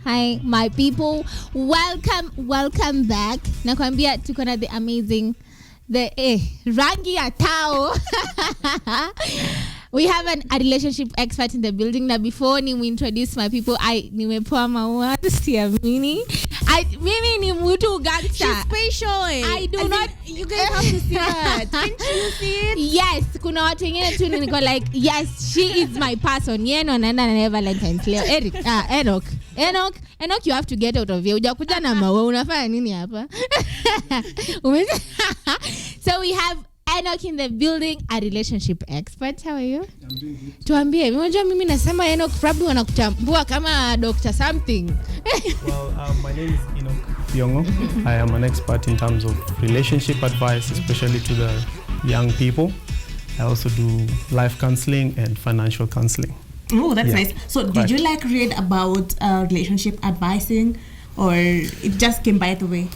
Hi, my people. Welcome back. Nakwambia tuko na the amazing, rangi ya tao. We have a relationship expert in the building. Now, before we introduce my people, nimepoa maua siamini. Mimi ni mtu gangster. She's special. I do not. You guys have to see her. Can't you see it? Yes, kuna watu wengine tu niko like, yes, she is my person. Yeno naenda na Valentine's leo. Enoch, you have to get out of here. Ujakuja na maua, unafanya nini hapa? So we have Enoch in the building, a relationship expert. How are you? I'm doing good. Tuambie, unajua mimi nasema Enoch probably wanakutambua kama doctor something. Well, my name is Enoch Yongo. I am an expert in terms of relationship advice, especially to the young people. I also do life counseling and financial counseling. Oh, that's nice. So did you read about relationship advising, or it just came by the way?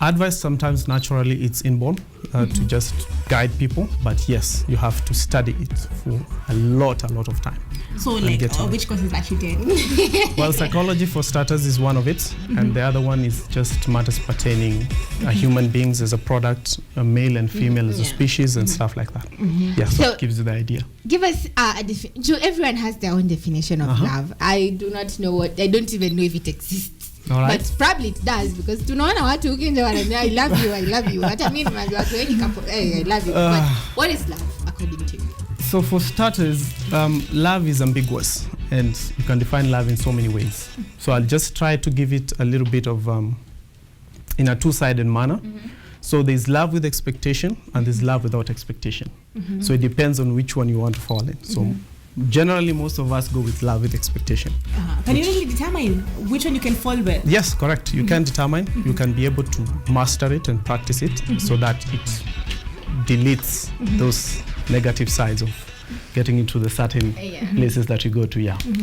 Advice sometimes naturally it's inborn to just guide people, but yes, you have to study it for a lot of time. So which courses actually did? Well, psychology for starters is one of it, and the other one is just matters pertaining human beings as a product, a male and female as a species and stuff like that. Yes, so it gives you the idea. Give us a definition. Everyone has their own definition of love. I do not know I don't even know if it exists. All right. But probably it does, because tunaona watu ukinje wanasema I love you. Hata mimi watu wengi kapo I love you. But what is love according to you? So for starters, love is ambiguous, and you can define love in so many ways. So I'll just try to give it a little bit of in a two-sided manner. So there's love with expectation and there's love without expectation. So it depends on which one you want to fall in. So generally, most of us go with love with expectation. Can you really determine which one you can fall with? Yes, correct. You can determine. You can be able to master it and practice it so that it deletes those negative sides of getting into the certain places that you go to.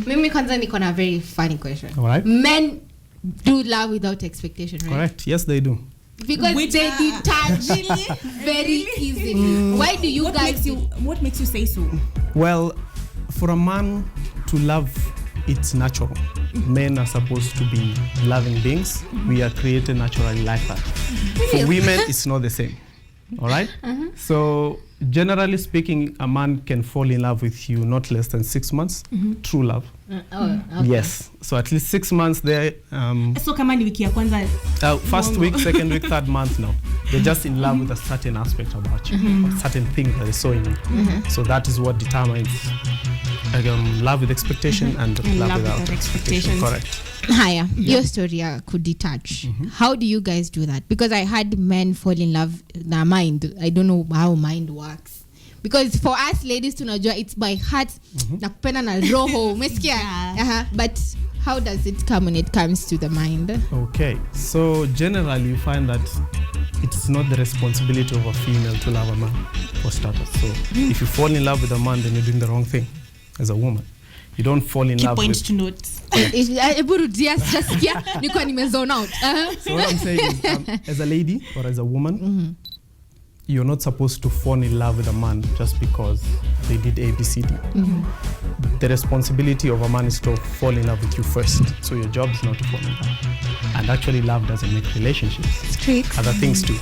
Mimi kwanza niko na very funny question. All right. Men do love without expectation, right? Correct. Yes, they do. Because they detach very easily. Why do you guys what makes you say so? Well, for a man to love, it's natural. Men are supposed to be loving beings. We are created naturally like that. For women, it's not the same. All right? So generally speaking, a man can fall in love with you not less than 6 months. True love. Okay. Yes. So at least 6 months there. So kama ni wiki ya kwanza. First week, second week, third month now. They're just in love with a certain aspect about you, a certain thing that they saw in you. So that is what determines love with expectation and love without expectation. Correct. Haya, your story could detach. How do you guys do that? Because I had men fall in love na mind. I don't know how mind works. Because for us ladies tunajua it's by heart na kupenda na roho. Umesikia? But how does it come when it comes to the mind? Okay. So generally you find that it's not the responsibility of a female to love a man, for starters. So if you fall in love with a man, then you're doing the wrong thing as a woman. You don't fall in love with... to note. So what I'm saying is, as a lady or as a woman, you're not supposed to fall in love with a man just because they did A, B, C, D. The responsibility of a man is to fall in love with you first. So your job is not to fall in love. And actually, love doesn't make relationships. It's tricks. Other things too.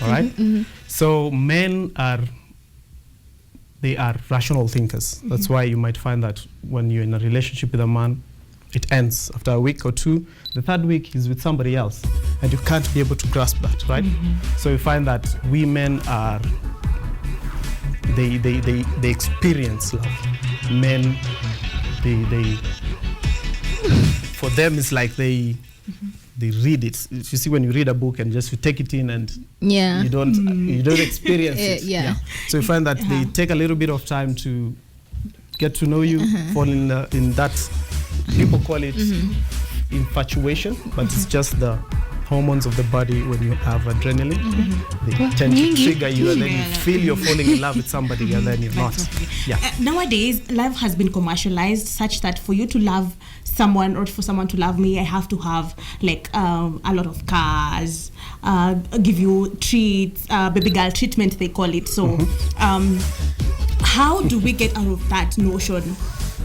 All right? So men they are rational thinkers. That's why you might find that when you're in a relationship with a man, it ends after a week or two. The third week he's with somebody else, and you can't be able to grasp that, right? So you find that women are they experience love. Men, they for them it's like they read it. You see, when you read a book and just you take it in and you don't experience it. So you find that they take a little bit of time to get to know you, fall in that. People call it infatuation, but it's just the hormones of the body. When you have adrenaline, they tend to trigger you, and then you feel you're falling in love with somebody, and then you're not. Nowadays, love has been commercialized such that for you to love someone or for someone to love me, I have to have a lot of cars, give you treats, baby girl treatment they call it. So how do we get out of that notion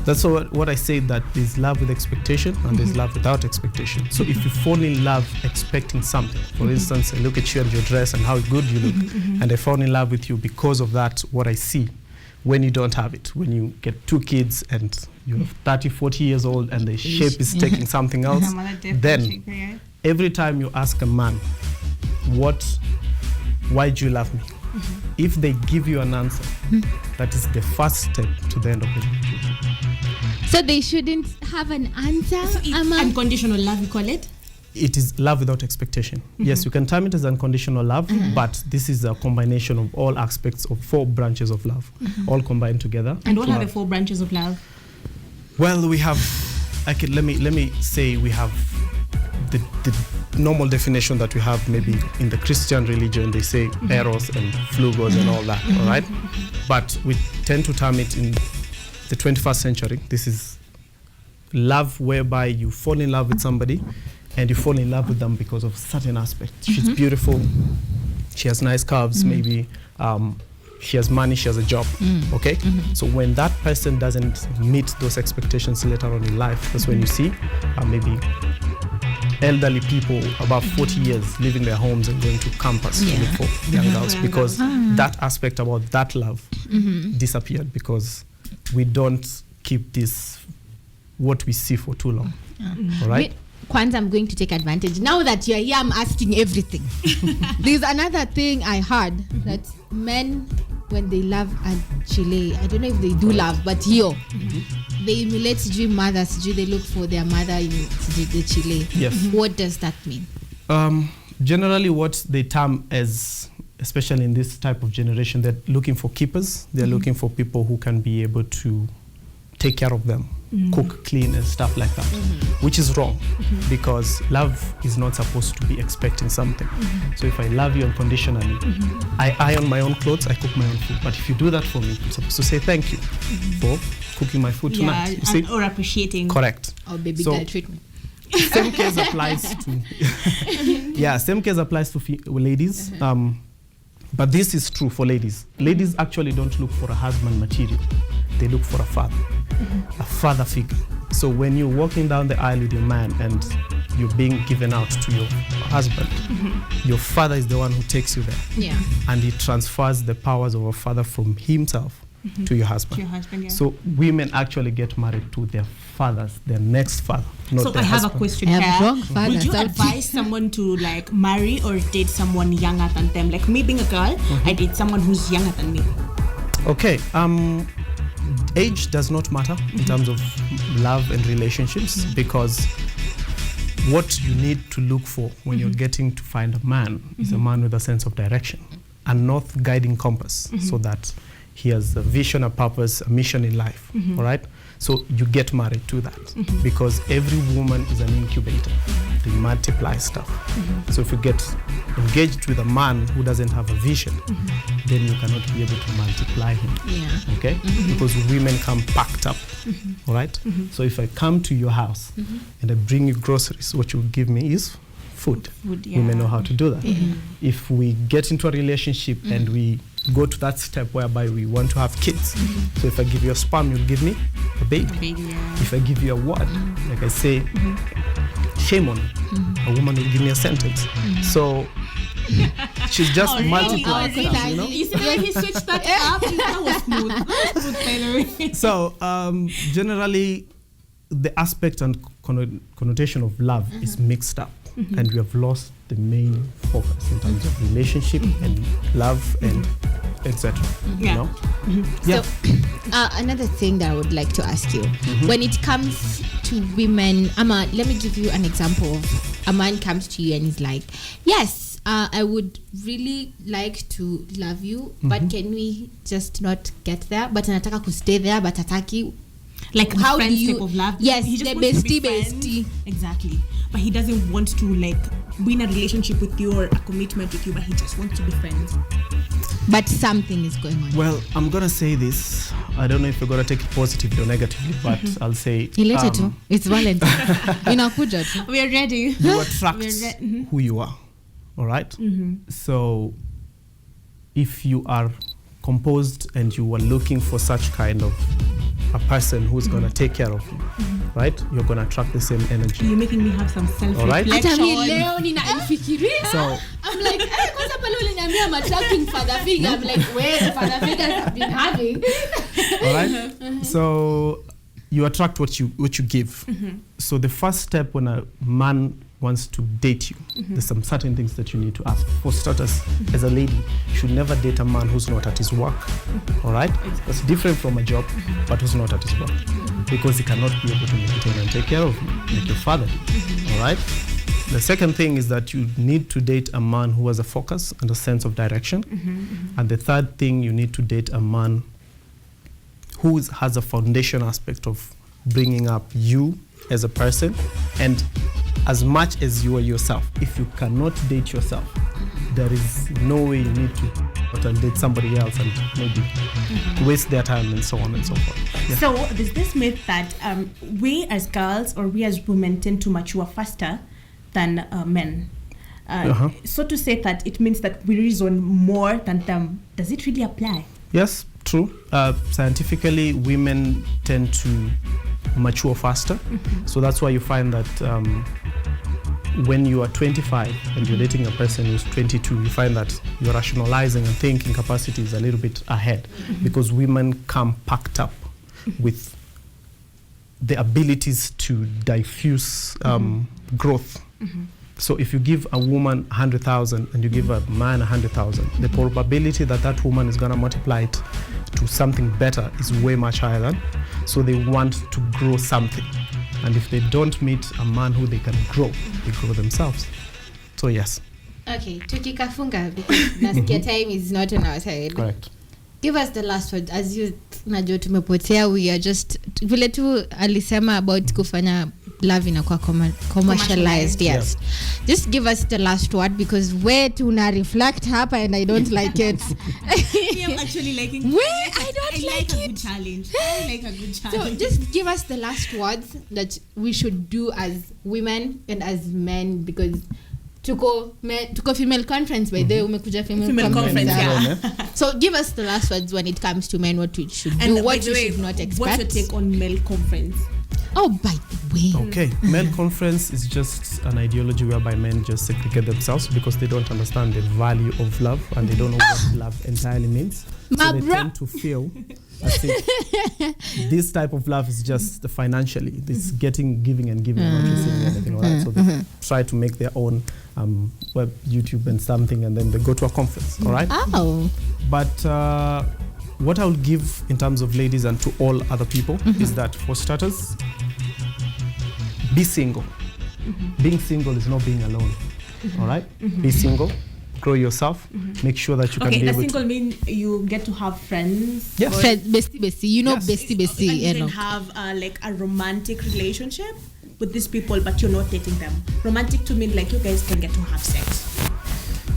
That's what I say, that there's love with expectation and there's love without expectation. So if you fall in love expecting something, for instance, I look at you and your dress and how good you look, and I fall in love with you because of that, what I see. When you don't have it, when you get 2 kids and you're 30, 40 years old and the shape is taking something else, then every time you ask a man, why do you love me? If they give you an answer, that is the first step to the end of the relationship. So they shouldn't have an answer? So unconditional love, you call it? It is love without expectation. Yes, you can term it as unconditional love, but this is a combination of all aspects of 4 branches of love, all combined together. And what are the 4 branches of love? Well, we have, let me say we have the normal definition that we have maybe in the Christian religion. They say eros and flugos and all that, all right? But we tend to term it in the 21st century. This is love whereby you fall in love with somebody and you fall in love with them because of certain aspects. She's beautiful, she has nice curves, maybe she has money, she has a job, okay? So when that person doesn't meet those expectations later on in life, that's when you see maybe elderly people about 40 years leaving their homes and going to campus to look for young girls, because that aspect about that love disappeared, because we don't keep this, what we see, for too long. All right? Kwanzaa, I'm going to take advantage. Now that you're here, I'm asking everything. There's another thing I heard, that men, when they love a Chile, I don't know if they do love, but they emulate mothers, they look for their mother in the Chile. Yes. What does that mean? Generally, what they term as, especially in this type of generation, they're looking for keepers. They're looking for people who can be able to take care of them, cook, clean, and stuff like that, which is wrong, because love is not supposed to be expecting something. So if I love you unconditionally, I iron my own clothes, I cook my own food. But if you do that for me, I'm supposed to say thank you for cooking my food tonight. You see? Or appreciating. Correct. Or baby girl treatment. Same case applies to same case applies to ladies. But this is true for ladies. Ladies actually don't look for a husband material. They look for a father figure. So when you're walking down the aisle with your man and you're being given out to your husband, your father is the one who takes you there. Yeah. And he transfers the powers of a father from himself to your husband. To your husband, yeah. So women actually get married to their fathers, their next father, not so their I have husband. a question I have here. wrong fathers. Would you advise someone to like marry or date someone younger than them? Like me being a girl, I date someone who's younger than me. Okay. Age does not matter in terms of love and relationships, because what you need to look for when you're getting to find a man is a man with a sense of direction, a north guiding compass, so that he has a vision, a purpose, a mission in life. All right? So you get married to that, because every woman is an incubator. They multiply stuff. So if you get engaged with a man who doesn't have a vision, then you cannot be able to multiply him. Yeah. Okay? Because women come packed up. All right? So if I come to your house and I bring you groceries, what you give me is food. Women know how to do that. If we get into a relationship and we go to that step whereby we want to have kids, so if I give you a sperm, you'll give me a baby. If I give you a word, like I say, shame on you, a woman will give me a sentence. So she's just multiplying stuff, you know? You see when he switched that up? That was smooth. Smooth, by So generally, the aspect and connotation of love is mixed up, and we have lost the main focus in terms of relationship and love and etc. You know? So another thing that I would like to ask you, when it comes to women, let me give you an example of a man comes to you and is like, yes, I would really like to love you, but can we just not get there? But anataka to stay there, but ataki. Like how the do you type of love? Yes, he just the wants to be bestie. friends. Exactly. But he doesn't want to like be in a relationship with you or a commitment with you, but he just wants to be friends. But something is going on. Well, I'm gonna say this. I don't know if you're gonna take it positively or negatively, but I'll say it's Valentine. Inakuja tu. We are ready. You attract who you are. All right? So if you are composed and you are looking for such kind of a person who's going to take care of you, right? You're going to attract the same energy. You're making me have some self-reflection. Hata mi leo ninafikiria. So I'm like, kwanza pale uliniambia I'm attracting father figure. I'm like, where father figures have been having. all right. So you attract what you give. So the first step when a man wants to date you, there's some certain things that you need to ask. For starters, as a lady, you should never date a man who's not at his work. All right? That's different from a job, but who's not at his work. Because he cannot be able to maintain and take care of you, like your father did. All right? The second thing is that you need to date a man who has a focus and a sense of direction. And the third thing, you need to date a man who has a foundation aspect of bringing up you as a person, and as much as you are yourself. If you cannot date yourself, there is no way you need to date somebody else and maybe waste their time and so on and so forth. Yeah. So there's this myth that we as girls or we as women tend to mature faster than men. So to say that it means that we reason more than them. Does it really apply? Yes, true. Scientifically, women tend to mature faster. So that's why you find that when you are 25 and you're dating a person who's 22, you find that your rationalizing and thinking capacity is a little bit ahead, because women come packed up with the abilities to diffuse growth. So if you give a woman 100,000 and you give a man 100,000, the probability that that woman is going to multiply it to something better is way much higher than. So they want to grow something. And if they don't meet a man who they can grow, they grow themselves. So yes. Okay, tukikafunga because nasikia time is not on our side. Correct. Give us the last word. As you najua tumepotea, we are just vile tu alisema about kufanya love inakuwa commercialized. Yes. Just give us the last word, because where tuna reflect hapa and I don't like it. I'm actually liking it. I don't like a it. Good challenge. I like a good challenge. So just give us the last words that we should do as women and as men, because tuko female conference by the way, umekuja female conference. Yeah. So give us the last words when it comes to men, what we should do, and what we should not expect. What's your take on male conference? Oh, by the way. Okay, male conference is just an ideology whereby men just segregate themselves because they don't understand the value of love and they don't know what love entirely means. So they tend to feel as if this type of love is just financially. It's giving and giving and not receiving anything. All right? So they try to make their own web, YouTube and something, and then they go to a conference. All right? Oh. But what I would give in terms of ladies and to all other people is that, for starters, be single. Being single is not being alone. All right? Be single. Grow yourself. Make sure that you can be able to... Okay, does single mean you get to have friends? Yes. Bestie. You know, yes. Bestie. And you can have like a romantic relationship with these people, but you're not dating them. Romantic to mean like you guys can get to have sex.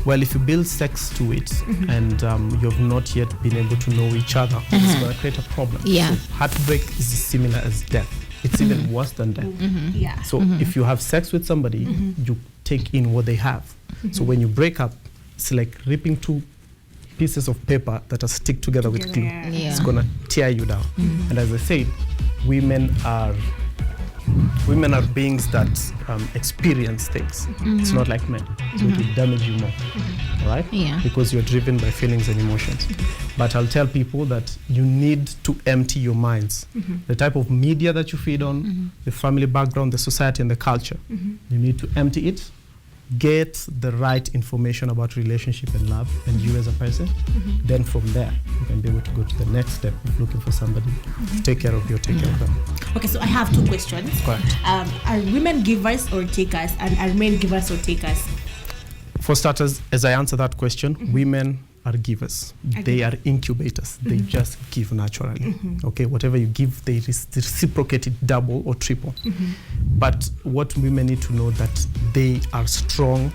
Well, if you build sex to it and you have not yet been able to know each other, it's going to create a problem. Yeah. So heartbreak is similar as death. It's even worse than death. Yeah. So if you have sex with somebody, you take in what they have. So when you break up, it's like ripping two pieces of paper that are stick together with glue. Yeah. It's going to tear you down. And as I said, women are beings that experience things. It's not like men. So it will damage you more. All right? Yeah. Because you're driven by feelings and emotions. But I'll tell people that you need to empty your minds. The type of media that you feed on, the family background, the society and the culture, you need to empty it. Get the right information about relationship and love and you as a person. Then from there, you can be able to go to the next step of looking for somebody to take care of you or take care of them. Okay, so I have two questions. Correct. Are women givers or takers, and are men givers or takers? For starters, as I answer that question, women are givers. They are incubators. They just give naturally. Okay, whatever you give, they reciprocate it double or triple. But what women need to know that they are strong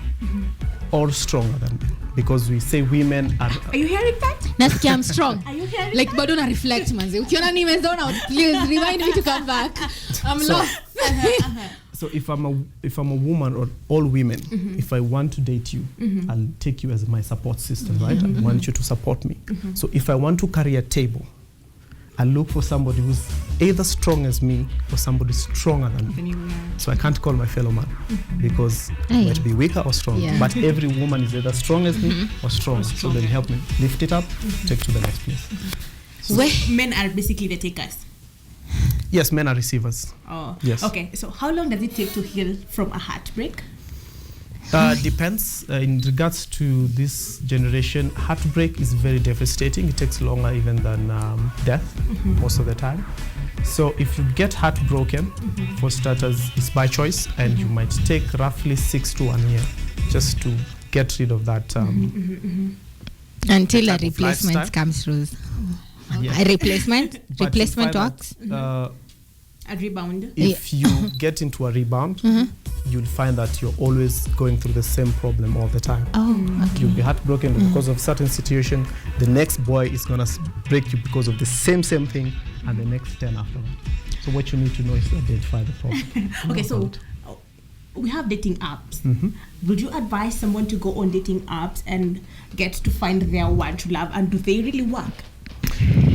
or stronger than men. Because we say women are... Are you hearing that? Nasikia I'm strong. Are you hearing like, that? bado na reflect, manze. Ukiona nimezona out, please remind me to come back. I'm lost. So if I'm a woman or all women, if I want to date you, I'll take you as my support system, right? I want you to support me. So if I want to carry a table I look for somebody who's either strong as me or somebody stronger than me. So I can't call my fellow man because I might be weaker or strong. Yeah. But every woman is either strong as me or strong. So they'll help me lift it up, take to the next place. So men are basically the takers. Yes, men are receivers. Oh, yes. Okay, so how long does it take to heal from a heartbreak? Depends. In regards to this generation, heartbreak is very devastating. It takes longer even than death most of the time. So if you get heartbroken, for starters, it's by choice, and you might take roughly 6 to 1 year just to get rid of that. Until a type of replacement lifestyle. comes through. Yeah. A replacement? But Replacement you find works? that, A rebound? if you get into a rebound, you'll find that you're always going through the same problem all the time. Oh, okay. You'll be heartbroken because of certain situation. The next boy is gonna break you because of the same thing, and the next 10 after that. So what you need to know is to identify the problem. Okay, so we have dating apps. Would you advise someone to go on dating apps and get to find their one to love, and do they really work?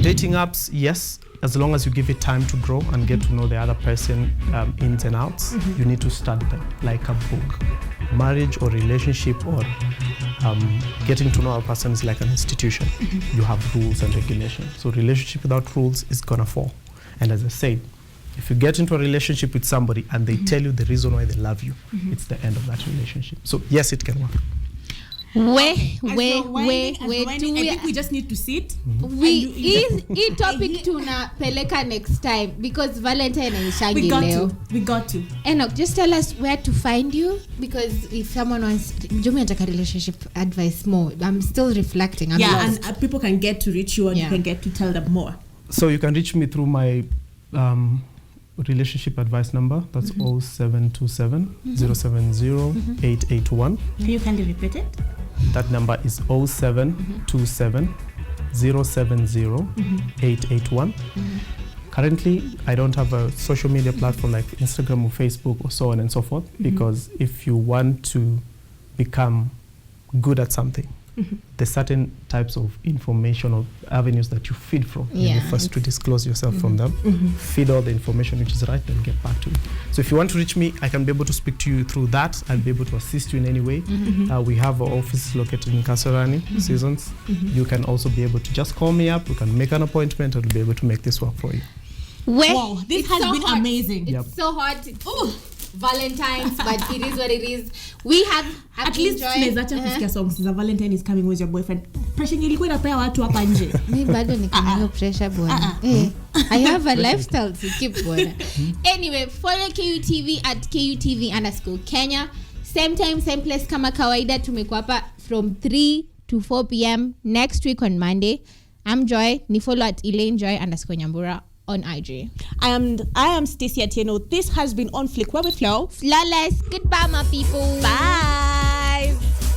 Dating apps, yes, as long as you give it time to grow and get to know the other person ins and outs. You need to study them like a book. Marriage or relationship or getting to know a person is like an institution. You have rules and regulations. So relationship without rules is gonna fall. And as I said, if you get into a relationship with somebody and they tell you the reason why they love you, it's the end of that relationship. So yes, it can work. Wait, I think we just need to sit. Hii topic tunapeleka next time because Valentine aishangi leo. We got to. Enoch, just tell us where to find you, because if someone wants Jumi ataka relationship advice more, I'm still reflecting. I'm lost. And people can get to reach you, and you can get to tell them more. So you can reach me through my relationship advice number. That's 0727 070 881. Can you kindly repeat it? That number is 0727 070 881. Currently, I don't have a social media platform like Instagram or Facebook or so on and so forth, because if you want to become good at something, there's certain types of information or avenues that you feed from. You first to disclose yourself from them, feed all the information which is right, then get back to you. So if you want to reach me, I can be able to speak to you through that. I'll be able to assist you in any way. We have our office located in Kasarani, Seasons. You can also be able to just call me up. We can make an appointment and we'll be able to make this work for you. Wow, this has been amazing. It's so hot. Valentine's, but it is what it is. We have at least tunaweza kusikia songs za Valentine is coming with your boyfriend. Pressure ilikuwa inapea watu hapa nje. Mimi bado niko na hiyo pressure bwana. I have a lifestyle to keep bwana. Anyway, follow KUTV at KUTV_Kenya. Same time, same place kama kawaida. Tumekuwa hapa from 3 to 4 p.m. next week on Monday. I'm Joy. Ni follow at ElaineJoy_Nyambura on IG. I am Stacey Atieno. This has been On Fleek, where we flow Flawless. Goodbye, my people. Bye.